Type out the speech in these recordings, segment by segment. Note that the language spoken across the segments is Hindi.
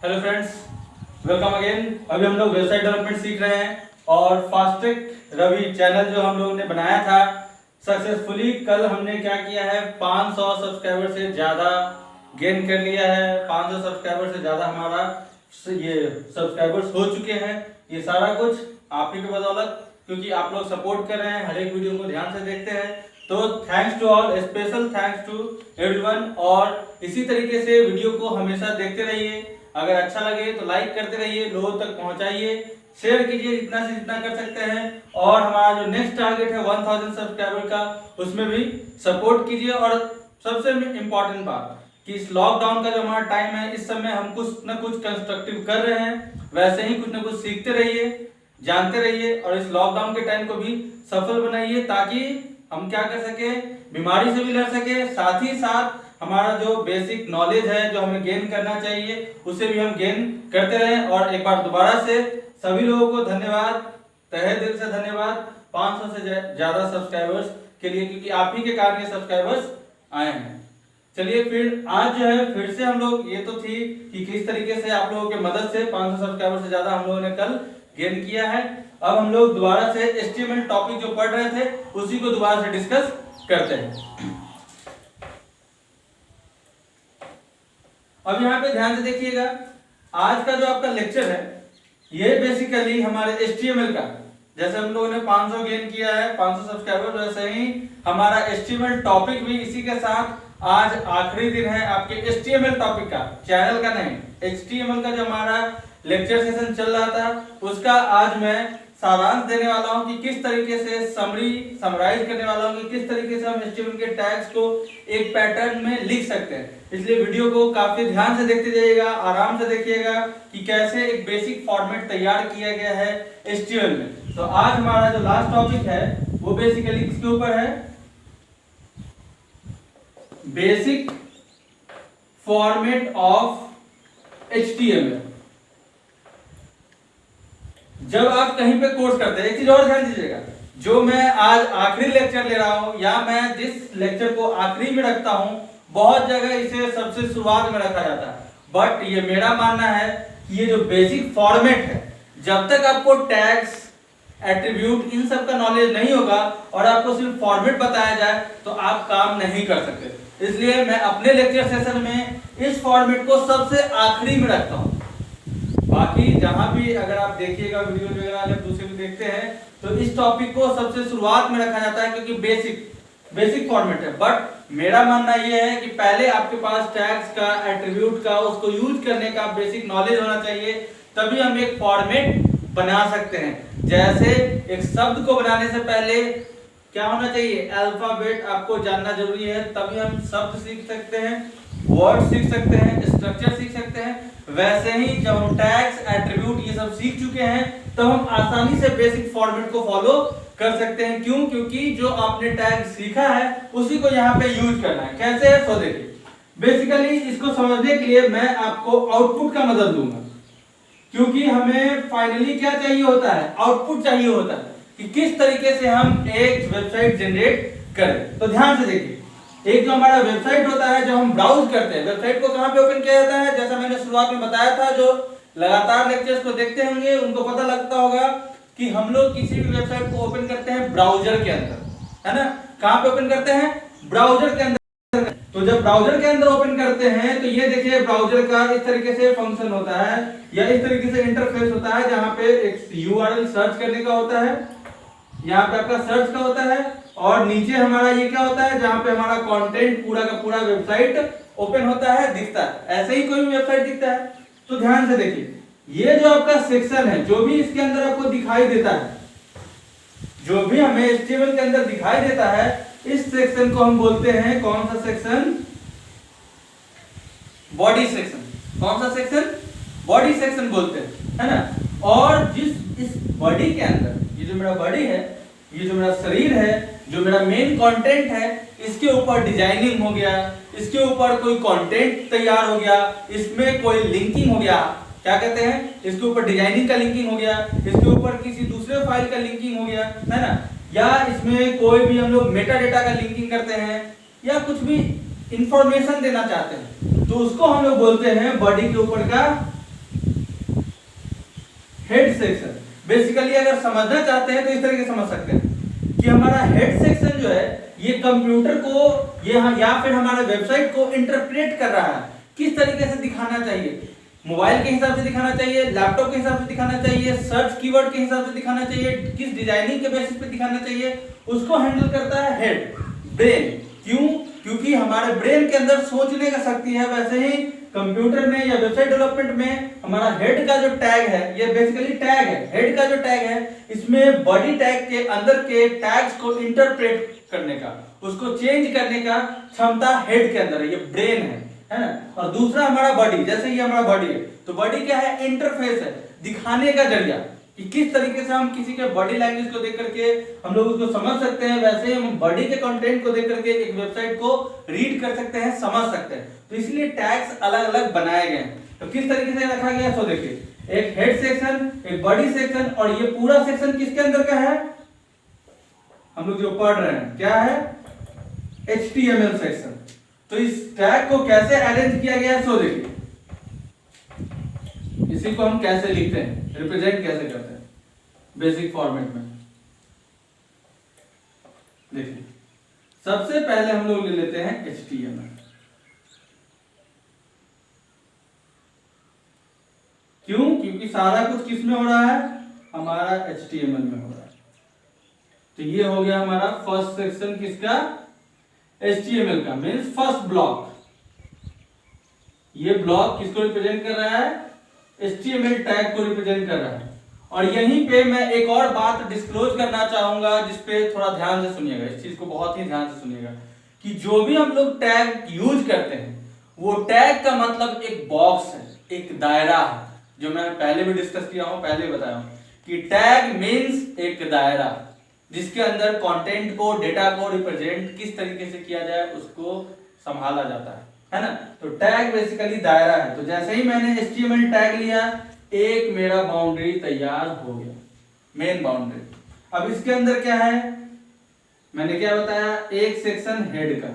Hello friends, welcome again. अभी हम लोग वेबसाइट डेवलपमेंट सीख रहे हैं और फास्टेक रवि चैनल जो हम लोगों ने बनाया था सक्सेसफुली, कल हमने क्या किया है 500 सब्सक्राइबर से ज़्यादा गेन कर लिया है। 500 सब्सक्राइबर से ज़्यादा हमारा ये सब्सक्राइबर्स हो चुके हैं। ये सारा कुछ आप ही की बदौलत, क्योंकि आप लोग सपोर्ट कर रहे हैं, हर एक वीडियो को ध्यान से देखते हैं। तो thanks to all, special thanks to everyone. और इसी तरीके से वीडियो को हमेशा देखते रहिए। अगर अच्छा लगे तो लाइक करते रहिए, लोगों तक पहुंचाइए, शेयर कीजिए जितना से जितना कर सकते हैं। और हमारा जो नेक्स्ट टारगेट है 1000 सब्सक्राइबर का, उसमें भी सपोर्ट कीजिए। और सबसे इम्पोर्टेंट बात कि इस लॉकडाउन का जो हमारा टाइम है, इस समय हम कुछ न कुछ कंस्ट्रक्टिव कर रहे हैं, वैसे ही कुछ न कुछ सीखते रहिए, जानते रहिए और इस लॉकडाउन के टाइम को भी सफल बनाइए, ताकि हम क्या कर सके, बीमारी से भी लड़ सके, साथ ही साथ हमारा जो बेसिक नॉलेज है जो हमें गेन करना चाहिए उसे भी हम गेन करते रहें। और एक बार दोबारा से सभी लोगों को धन्यवाद, तहे दिल से धन्यवाद 500 से ज्यादा सब्सक्राइबर्स के लिए, क्योंकि आप ही के कारण ये सब्सक्राइबर्स आए हैं। चलिए फिर आज जो है फिर से हम लोग, ये तो थी कि किस तरीके से आप लोगों के मदद से 500 सब्सक्राइबर से ज्यादा हम लोगों ने कल गेन किया है। अब हम लोग दोबारा से HTML टॉपिक जो पढ़ रहे थे उसी को दोबारा से डिस्कस करते हैं। अब यहाँ पे ध्यान से देखिएगा, आज का जो आपका लेक्चर है ये बेसिकली हमारे HTML का, जैसे हम लोगों ने 500 गेन किया है, 500 सब्सक्राइबर, वैसे ही हमारा HTML टॉपिक भी इसी के साथ आज आखिरी दिन है आपके HTML टॉपिक का, चैनल का नहीं, HTML का जो हमारा लेक्चर सेशन चल रहा था उसका आज मैं सारांश देने वाला हूं कि किस तरीके से समराइज करने वाला हूं कि किस तरीके से हम HTML के टैग्स को एक पैटर्न में लिख सकते हैं। इसलिए वीडियो को काफी ध्यान से देखते जाइएगा, आराम से देखिएगा कि कैसे एक बेसिक फॉर्मेट तैयार किया गया है HTML में। तो आज हमारा जो लास्ट टॉपिक है वो बेसिकली किसके ऊपर है, बेसिक फॉर्मेट ऑफ HTML। जब आप कहीं पे कोर्स करते हैं, एक चीज और ध्यान दीजिएगा, जो मैं आज आखिरी लेक्चर ले रहा हूं या मैं जिस लेक्चर को आखिरी में रखता हूं, बहुत जगह इसे सबसे शुरुआत में रखा जाता है, बट ये मेरा मानना है कि ये जो बेसिक फॉर्मेट है, जब तक आपको टैग्स, एट्रीब्यूट, इन सब का नॉलेज नहीं होगा और आपको सिर्फ फॉर्मेट बताया जाए तो आप काम नहीं कर सकते। इसलिए मैं अपने लेक्चर सेशन में इस फॉर्मेट को सबसे आखिरी में रखता हूं। बाकी जहां भी अगर आप देखिएगा वीडियो वगैरह दूसरे भी देखते हैं तो इस टॉपिक को सबसे शुरुआत में रखा जाता है, क्योंकि बेसिक फॉर्मेट है। बट मेरा मानना यह है कि पहले आपके पास टैग्स का, एट्रीब्यूट का, उसको यूज करने का बेसिक नॉलेज होना चाहिए, तभी हम एक फॉर्मेट बना सकते हैं। जैसे एक शब्द को बनाने से पहले क्या होना चाहिए, अल्फाबेट आपको जानना जरूरी है, तभी हम शब्द सीख सकते हैं, वर्ड सीख सकते हैं, स्ट्रक्चर सीख सकते हैं। वैसे ही जब हम टैग्स, एट्रीब्यूट ये सब सीख चुके हैं तो हम आसानी से बेसिक फॉर्मेट को फॉलो कर सकते हैं। क्यों? क्योंकि जो आपने टैग सीखा है उसी को यहाँ पे यूज करना है। कैसे है सो देखिए, बेसिकली इसको समझने के लिए मैं आपको आउटपुट का मदद दूंगा, क्योंकि हमें फाइनली क्या चाहिए होता है, आउटपुट चाहिए होता है कि किस तरीके से हम एक वेबसाइट जनरेट करें। तो ध्यान से देखिए, एक जो हमारा वेबसाइट होता है, जो हम ब्राउज करते हैं, वेबसाइट को कहां पे ओपन किया जाता है, जैसा मैंने शुरुआत में बताया था, जो लगातार लेक्चर्स को देखते होंगे उनको पता लगता होगा कि हम लोग किसी भी वेबसाइट को ओपन करते हैं ब्राउजर के अंदर, है ना। कहां पे ओपन करते हैं, ब्राउजर के अंदर। तो जब ब्राउजर के अंदर ओपन करते हैं तो ये देखिए ब्राउजर का इस तरीके से फंक्शन होता है या इस तरीके से इंटरफेस होता है, जहां पे एक URL सर्च करने का होता है, यहाँ पे आपका सर्च का होता है, और नीचे हमारा ये क्या होता है, जहां पे हमारा कंटेंट पूरा का पूरा वेबसाइट ओपन होता है, दिखता है। ऐसे ही कोई भी वेबसाइट दिखता है। तो ध्यान से देखिए, ये जो आपका सेक्शन है, जो भी इसके अंदर आपको दिखाई देता है, जो भी हमें HTML के अंदर दिखाई देता है, इस सेक्शन को हम बोलते हैं, कौन सा सेक्शन, बॉडी सेक्शन। कौन सा सेक्शन, बॉडी सेक्शन बोलते हैं, है ना। और इस बॉडी के अंदर, ये जो मेरा बॉडी है, ये जो मेरा शरीर है, जो मेरा मेन कंटेंट है, इसके ऊपर डिजाइनिंग हो गया, इसके ऊपर कोई कंटेंट तैयार हो गया, इसमें कोई लिंकिंग हो गया, क्या कहते हैं, इसके ऊपर डिजाइनिंग का लिंकिंग हो गया, इसके ऊपर किसी दूसरे फाइल का लिंकिंग हो गया, है ना, या इसमें कोई भी हम लोग मेटा डेटा का लिंकिंग करते हैं या कुछ भी इंफॉर्मेशन देना चाहते हैं, तो उसको हम लोग बोलते हैं बॉडी के ऊपर का हेड सेक्शन। बेसिकली अगर समझना चाहते हैं तो इस तरीके से समझ सकते हैं कि हमारा हेड सेक्शन जो है ये कंप्यूटर को या फिर हमारे वेबसाइट को इंटरप्रेट कर रहा है, किस तरीके से दिखाना चाहिए, मोबाइल के हिसाब से दिखाना चाहिए, लैपटॉप के हिसाब से दिखाना चाहिए, सर्च कीवर्ड के हिसाब से दिखाना चाहिए, किस डिजाइनिंग के बेसिस पे दिखाना चाहिए, उसको हैंडल करता है हेड, ब्रेन। क्यों? क्योंकि हमारे ब्रेन के अंदर सोचने का शक्ति है, वैसे ही कंप्यूटर में या वेबसाइट डेवलपमेंट में हमारा हेड का जो टैग है, ये बेसिकली टैग है, हेड का जो टैग है इसमें बॉडी टैग के अंदर के टैग्स को इंटरप्रेट करने का, उसको चेंज करने का क्षमता हेड के अंदर है, ये ब्रेन है ना। और दूसरा हमारा बॉडी, जैसे ये हमारा बॉडी है, तो बॉडी क्या है? इंटरफेस है, दिखाने का जरिया, कि किस तरीके से हम किसी के बॉडी लैंग्वेज को देख करके हम लोग उसको समझ सकते हैं, वैसे ही हम बॉडी के कंटेंट को देख करके एक वेबसाइट को रीड कर सकते हैं, समझ सकते हैं। तो इसलिए टैग्स अलग अलग बनाए गए हैं। तो किस तरीके से रखा गया है तो देखिए, एक हेड सेक्शन, एक बॉडी सेक्शन, और ये पूरा सेक्शन किसके अंदर का है? हम लोग जो पढ़ रहे हैं क्या है? HTML section. तो इस टैग को कैसे अरेंज किया गया है सो देखिए, इसी को हम कैसे लिखते हैं, रिप्रेजेंट कैसे करते हैं बेसिक फॉर्मेट में। देखिए सबसे पहले हम लोग ले लेते हैं HTML। क्यों? क्योंकि सारा कुछ किस में हो रहा है? हमारा HTML में हो रहा है। तो ये हो गया हमारा फर्स्ट सेक्शन किसका? HTML का, मीन्स फर्स्ट ब्लॉक। ये ब्लॉक किसको रिप्रेजेंट कर रहा है? HTML टैग को रिप्रेजेंट कर रहा है। और यहीं पे मैं एक और बात डिस्क्लोज करना चाहूंगा, जिसपे थोड़ा ध्यान से सुनिएगा, इस चीज को बहुत ही ध्यान से सुनिएगा, कि जो भी हम लोग टैग यूज करते हैं वो टैग का मतलब एक बॉक्स है, एक दायरा है, जो मैं पहले भी डिस्कस किया हूं, पहले भी बताया हूं कि टैग मीन्स एक दायरा, जिसके अंदर कंटेंट को, डेटा को रिप्रेजेंट किस तरीके से किया जाए उसको संभाला जाता है ना। तो टैग बेसिकली दायरा है। तो जैसे ही मैंने HTML टैग लिया, एक मेरा बाउंड्री तैयार हो गया, मेन बाउंड्री। अब इसके अंदर क्या है? मैंने क्या बताया? एक सेक्शन हेड का,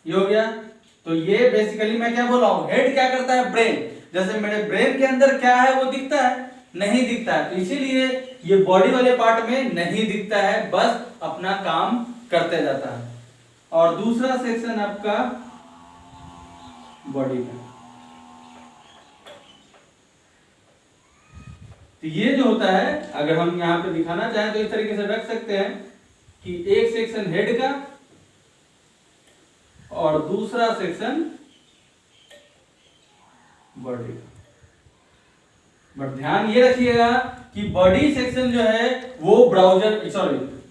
ये हो गया। तो ये बेसिकली मैं क्या बोल रहा हूं? हेड क्या करता है? ब्रेन। जैसे मेरे ब्रेन के अंदर क्या है वो दिखता है? नहीं दिखता है, तो इसीलिए ये बॉडी वाले पार्ट में नहीं दिखता है, बस अपना काम करते जाता है। और दूसरा सेक्शन आपका बॉडी का। तो ये जो होता है, अगर हम यहां पे दिखाना चाहें तो इस तरीके से रख सकते हैं कि एक सेक्शन हेड का और दूसरा सेक्शन बॉडी का। बट ध्यान ये रखिएगा कि बॉडी सेक्शन जो है वो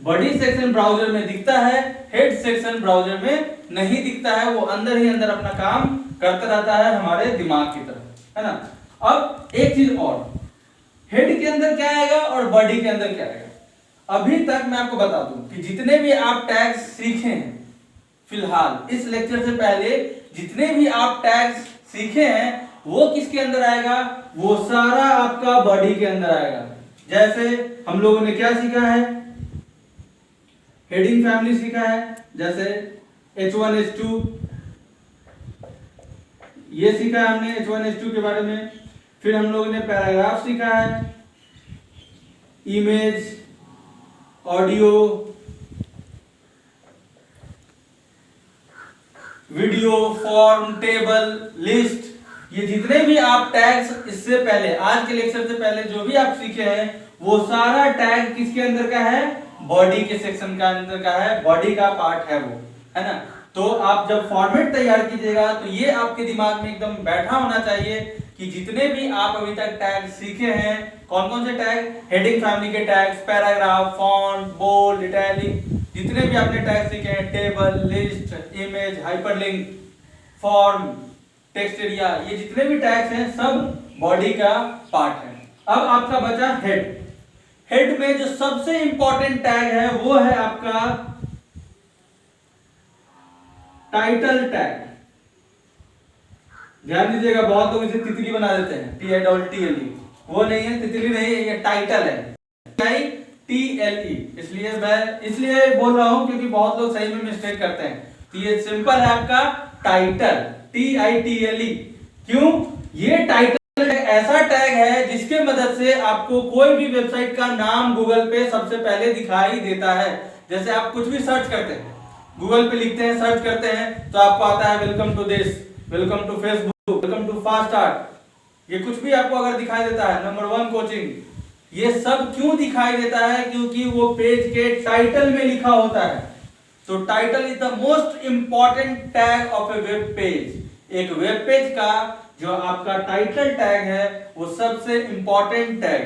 बॉडी सेक्शन ब्राउजर में दिखता है, हेड सेक्शन ब्राउजर में नहीं दिखता है, वो अंदर ही अंदर अपना काम करता रहता है हमारे दिमाग की तरह, है ना। अब एक चीज और, हेड के अंदर क्या आएगा और बॉडी के अंदर क्या आएगा। अभी तक मैं आपको बता दूं कि जितने भी आप टैग्स सीखे हैं, फिलहाल इस लेक्चर से पहले जितने भी आप टैग्स सीखे हैं वो किसके अंदर आएगा? वो सारा आपका बॉडी के अंदर आएगा। जैसे हम लोगों ने क्या सीखा है? हेडिंग फैमिली सीखा है, जैसे H1 H2, ये सीखा है हमने H1 H2 के बारे में। फिर हम लोगों ने पैराग्राफ सीखा है, image, audio, video, form, table, list, ये जितने भी आप टैग्स इससे पहले, आज के लेक्चर से पहले जो भी आप सीखे हैं, वो सारा टैग किसके अंदर का है? बॉडी के सेक्शन का अंदर का है, बॉडी का पार्ट है वो, है ना। तो आप जब फॉर्मेट तैयार कीजिएगा तो ये आपके दिमाग में एकदम बैठा होना चाहिए कि जितने भी आप अभी तक टैग सीखे हैं, कौन कौन से टैग? हेडिंग फैमिली के tags, paragraph, font, bold, italic, जितने भी आपने टैग सीखे हैं, table, list, image, hyperlink, form, text area, ये जितने भी टैग्स हैं सब बॉडी का पार्ट है। अब आपका बचा हेड। हेड में जो सबसे इंपॉर्टेंट टैग है वो है आपका टाइटल टैग। ध्यान दीजिएगा, बहुत लोग इसे तितली बना देते हैं, TITLE, वो नहीं है, तितली नहीं है, ये टाइटल है, TLE। इसलिए बोल रहा हूं क्योंकि बहुत लोग सही में मिस्टेक करते हैं। तो ये सिंपल है आपका टाइटल, TITLE। क्यों? ये टाइटल ऐसा टैग है जिसके मदद से आपको कोई भी वेबसाइट का नाम गूगल पे सबसे पहले दिखाई देता है। जैसे आप कुछ भी सर्च करते हैं, गूगल पे लिखते हैं, सर्च करते हैं, तो आपको आता है welcome to this, welcome to Facebook, welcome to fast start. ये कुछ भी आपको अगर दिखाई देता है, नंबर 1 कोचिंग, ये सब क्यों दिखाई देता है? क्योंकि वो पेज के टाइटल में लिखा होता है। तो title is the most important tag of A web page. एक वेब पेज का जो आपका टाइटल टैग है वो सबसे इंपॉर्टेंट टैग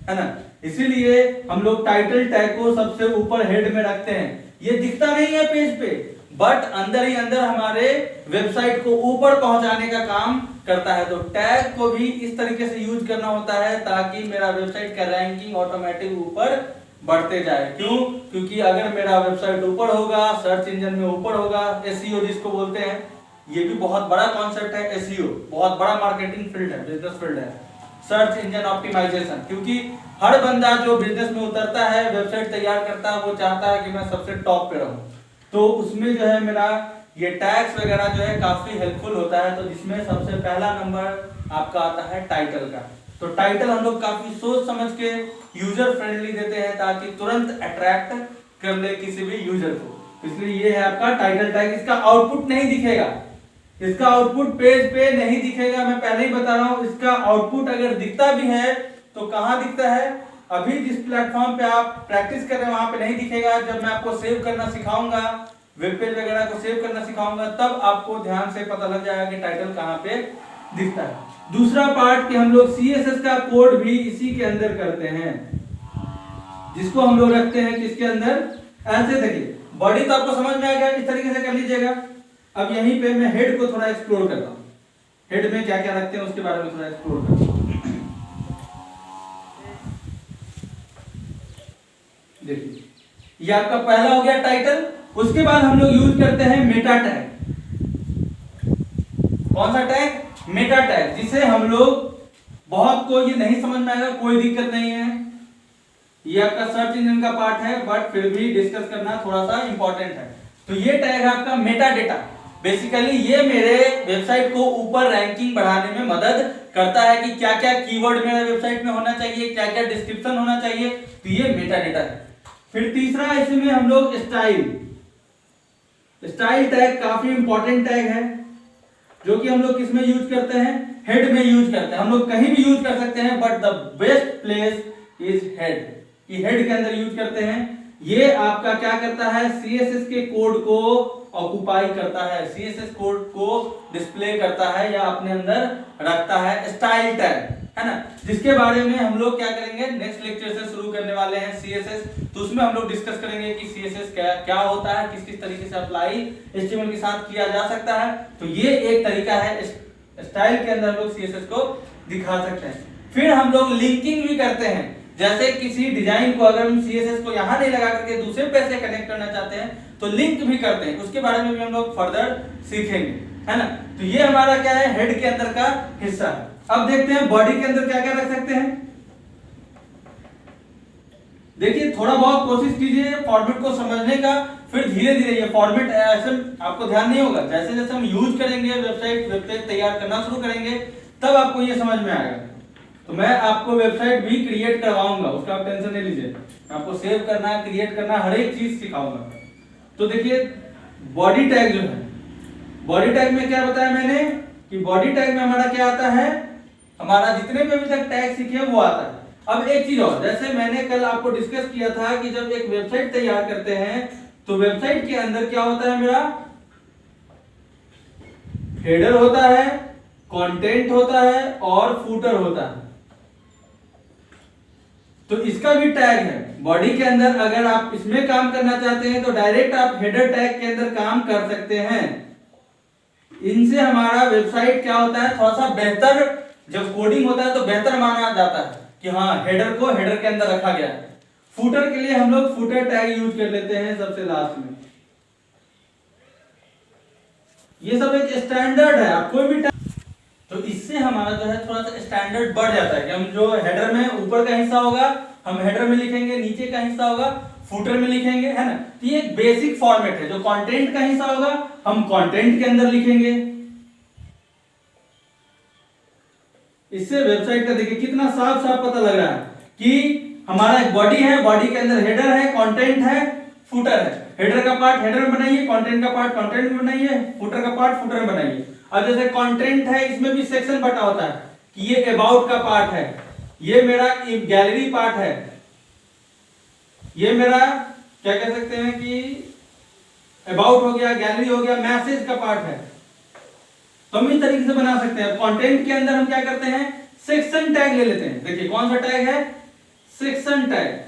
है ना। इसीलिए हम लोग टाइटल टैग को सबसे ऊपर हेड में रखते हैं। ये दिखता नहीं है पेज पे, बट अंदर ही अंदर हमारे वेबसाइट को ऊपर पहुंचाने का काम करता है। तो टैग को भी इस तरीके से यूज करना होता है ताकि मेरा वेबसाइट का रैंकिंग ऑटोमेटिक ऊपर बढ़ते जाए। क्यों? क्योंकि अगर मेरा वेबसाइट ऊपर होगा, सर्च इंजन में ऊपर होगा, एसईओ जिसको बोलते हैं, ये भी बहुत बड़ा कॉन्सेप्ट है। एसईओ बहुत बड़ा मार्केटिंग फील्ड है, बिजनेस फील्ड है, सर्च इंजन ऑप्टिमाइजेशन। क्योंकि हर बंदा जो बिजनेस में उतरता है, वेबसाइट तैयार करता है, वो चाहता है कि मैं सबसे टॉप पे रहूं। तो उसमें जो है मेरा ये टैग्स वगैरह जो है काफी हेल्पफुल होता है। तो जिसमें सबसे पहला नंबर आपका आता है टाइटल का। तो टाइटल हम लोग काफी सोच समझ के यूजर फ्रेंडली देते हैं ताकि तुरंत अट्रैक्ट कर ले किसी भी यूजर को। इसलिए ये है आपका टाइटल टैग। इसका आउटपुट नहीं दिखेगा, इसका आउटपुट पेज पे नहीं दिखेगा, मैं पहले ही बता रहा हूं। इसका आउटपुट अगर दिखता भी है तो कहां दिखता है? अभी जिस प्लेटफॉर्म पे आप प्रैक्टिस कर रहे हैं वहां पे नहीं दिखेगा। जब मैं आपको सेव करना सिखाऊंगा, वेब पेज वगैरह को सेव करना सिखाऊंगा, तब आपको ध्यान से पता लग जाएगा कि टाइटल कहां पे दिखता है। दूसरा पार्ट कि हम लोग सीएसएस का कोड भी इसी के अंदर करते हैं, जिसको हम लोग रखते हैं किसके अंदर? ऐसे देखिए, बॉडी तो आपको समझ में आ गया, इस तरीके से कर लीजिएगा। अब यहीं पे मैं हेड को थोड़ा एक्सप्लोर करता हूं। हेड में क्या क्या रखते हैं उसके बारे में थोड़ा एक्सप्लोर करता हूं। देखिए, ये आपका पहला हो गया टाइटल। उसके बाद हम लोग यूज करते हैं मेटा टैग। कौन सा टैग? मेटा टैग, जिसे हम लोग, बहुत को ये नहीं समझ में आएगा, कोई दिक्कत नहीं है, ये आपका सर्च इंजन का पार्ट है, बट फिर भी डिस्कस करना थोड़ा सा इंपॉर्टेंट है। तो ये टैग है आपका मेटा डेटा। बेसिकली ये मेरे वेबसाइट को ऊपर रैंकिंग बढ़ाने में मदद करता है कि क्या क्या कीवर्ड मेरे वेबसाइट में होना चाहिए, क्या क्या डिस्क्रिप्शन होना चाहिए। तो ये मेटा डेटा है। फिर तीसरा इसमें हम लोग स्टाइल टैग काफी इंपॉर्टेंट टैग है, जो कि हम लोग किसमें यूज करते हैं? हेड में यूज करते हैं। हम लोग कहीं भी यूज कर सकते हैं, but the best place is head. ये हेड के अंदर यूज करते हैं। ये आपका क्या करता है? सीएसएस के कोड को ऑक्युपाई करता है, सीएसएस कोड को डिस्प्ले करता है या अपने अंदर रखता है। स्टाइल टैग है ना, जिसके बारे में हम लोग क्या करेंगे, नेक्स्ट लेक्चर से शुरू करने वाले हैं सीएसएस। तो उसमें हम लोग डिस्कस करेंगे कि सीएसएस क्या होता है, किस किस तरीके से अप्लाई एचटीएमएल के साथ किया जा सकता है। तो ये एक तरीका है, स्टाइल के अंदर हम लोग सीएसएस को दिखा सकते हैं। फिर हम लोग लिंकिंग भी करते हैं। जैसे किसी डिजाइन को अगर हम सीएसएस को यहां नहीं लगा करके दूसरे पे से कनेक्ट करना चाहते हैं तो लिंक भी करते हैं, उसके बारे में भी हम लोग फर्दर सीखेंगे, है ना। तो ये हमारा क्या है, हेड के अंदर का हिस्सा है। अब देखते हैं बॉडी के अंदर क्या क्या रख सकते हैं। देखिए, थोड़ा बहुत कोशिश कीजिए फॉर्मेट को समझने का, फिर धीरे धीरे ये फॉर्मेट ऐसे आपको ध्यान नहीं होगा। जैसे जैसे हम यूज करेंगे, वेबसाइट वेब पेज तैयार करना शुरू करेंगे, तब आपको ये समझ में आएगा। तो मैं आपको वेबसाइट भी क्रिएट करवाऊंगा, उसका आप टेंशन नहीं लीजिए। आपको सेव करना, क्रिएट करना, हर एक चीज सिखाऊंगा। तो देखिए, बॉडी टैग जो है, बॉडी टैग में क्या बताया मैंने कि बॉडी टैग में हमारा क्या आता है, हमारा जितने भी अभी तक टैग सीखे वो आता है। अब एक चीज और, जैसे मैंने कल आपको डिस्कस किया था कि जब एक वेबसाइट तैयार करते हैं तो वेबसाइट के अंदर क्या होता है, मेरा हेडर होता है, कंटेंट होता है और फूटर होता है। तो इसका भी टैग है बॉडी के अंदर। अगर आप इसमें काम करना चाहते हैं तो डायरेक्ट आप हेडर टैग के अंदर काम कर सकते हैं। इनसे हमारा वेबसाइट क्या होता है, थोड़ा सा बेहतर, जब कोडिंग होता है तो बेहतर माना जाता है कि हाँ, हेडर को हेडर के अंदर रखा गया है। फूटर के लिए हम लोग फूटर टैग यूज कर लेते हैं सबसे लास्ट में। ये सब एक स्टैंडर्ड है, आप कोई भी तो इससे हमारा जो है थोड़ा सा स्टैंडर्ड बढ़ जाता है कि हम जो हेडर में ऊपर का हिस्सा होगा हम हेडर में लिखेंगे, नीचे का हिस्सा होगा फुटर में लिखेंगे, है ना। तो ये एक बेसिक फॉर्मेट है। जो कंटेंट का हिस्सा होगा हम कंटेंट के अंदर लिखेंगे, इससे वेबसाइट का देखिए कितना साफ साफ पता लग रहा है कि हमारा एक बॉडी है, बॉडी के अंदर हेडर है, कंटेंट है, फुटर है। हेडर का पार्ट हेडर में बनाइए, कंटेंट का पार्ट कंटेंट में बनाइए, फुटर का पार्ट फुटर में बनाइए। अब जैसे कंटेंट है, इसमें भी सेक्शन बटा होता है कि ये अबाउट का पार्ट है, ये मेरा गैलरी पार्ट है, ये मेरा क्या कह सकते हैं कि अबाउट हो गया, गैलरी हो गया, मैसेज का पार्ट है। तो हम इस तरीके से बना सकते हैं। कंटेंट के अंदर हम क्या करते हैं, सेक्शन टैग ले लेते हैं। देखिए कौन सा टैग है, सेक्शन टैग।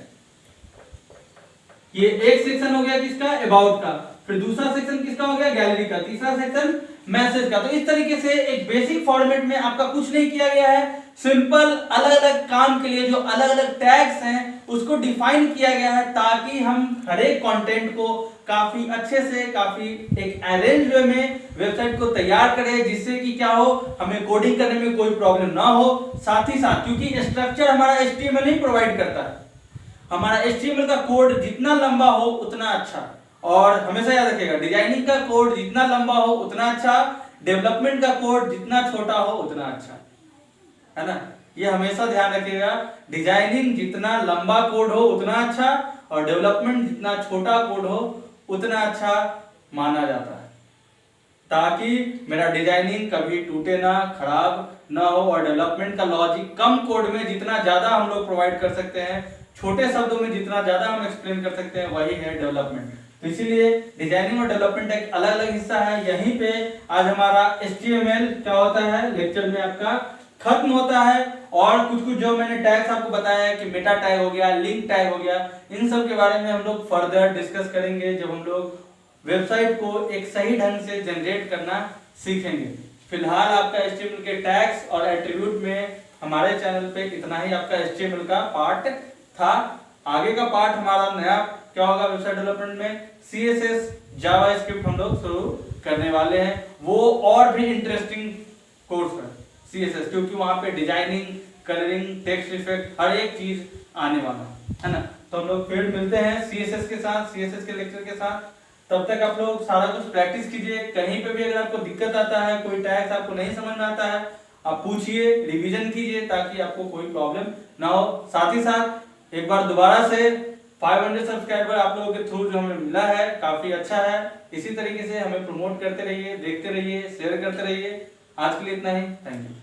ये एक सेक्शन हो गया किसका, अबाउट का, फिर दूसरा सेक्शन किसका हो गया, गैलरी का, तीसरा सेक्शन मैसेज का। तो इस तरीके से एक बेसिक फॉर्मेट में आपका कुछ नहीं किया गया है, सिंपल अलग अलग काम के लिए जो अलग अलग टैग्स हैं उसको डिफाइन किया गया है, ताकि हम हर एक कंटेंट को काफी अच्छे से, काफी एक अरेंज वे में वेबसाइट को तैयार करें, जिससे कि क्या हो, हमें कोडिंग करने में कोई प्रॉब्लम ना हो। साथ ही साथ क्योंकि स्ट्रक्चर हमारा HTML नहीं प्रोवाइड करता है, हमारा HTML का कोड जितना लंबा हो उतना अच्छा। और हमेशा याद रखिएगा, डिजाइनिंग का कोड जितना लंबा हो उतना अच्छा, डेवलपमेंट का कोड जितना छोटा हो उतना अच्छा, है ना। ये हमेशा ध्यान रखिएगा, डिजाइनिंग जितना लंबा कोड हो उतना अच्छा, और डेवलपमेंट जितना छोटा कोड हो उतना अच्छा माना जाता है, ताकि मेरा डिजाइनिंग कभी टूटे ना, खराब ना हो। और डेवलपमेंट का लॉजिक कम कोड में जितना ज्यादा हम लोग प्रोवाइड कर सकते हैं, छोटे शब्दों में जितना ज्यादा हम एक्सप्लेन कर सकते हैं, वही है डेवलपमेंट। तो इसीलिए डिजाइनिंग और डेवलपमेंट एक अलग अलग हिस्सा है। यहीं पे आज हमारा HTML क्या होता है, लेक्चर में आपका खत्म होता है। और कुछ कुछ जो मैंने टैग्स आपको बताया है कि मेटा टैग हो गया, लिंक टैग हो गया, इन सब के बारे में हम लोग फर्दर डिस्कस करेंगे जब हम लोग वेबसाइट को एक सही ढंग से जनरेट करना सीखेंगे। फिलहाल आपका HTML के टैग्स और एट्रीब्यूट में हमारे चैनल पे इतना ही आपका HTML का पार्ट था। आगे का पार्ट हमारा नया क्या होगा वेबसाइट डेवलपमेंट में, CSS जावास्क्रिप्ट हम लोग शुरू करने वाले हैं। वो और भी इंटरेस्टिंग कोर्स है CSS, क्योंकि वहां पे डिजाइनिंग, कलरिंग, टेक्स्ट इफेक्ट हर एक चीज आने वाला है ना। तो हम लोग फिर मिलते हैं CSS के साथ, CSS के लेक्चर के साथ। तब तक आप लोग सारा कुछ प्रैक्टिस कीजिए। कहीं पे भी अगर आपको दिक्कत आता है, कोई टैग्स आपको नहीं समझ में आता है, आप पूछिए, रिवीजन कीजिए, ताकि आपको कोई प्रॉब्लम ना हो। साथ ही साथ एक बार दोबारा से 500 सब्सक्राइबर आप लोगों के थ्रू जो हमें मिला है, काफी अच्छा है। इसी तरीके से हमें प्रमोट करते रहिए, देखते रहिए, शेयर करते रहिए। आज के लिए इतना ही, थैंक यू।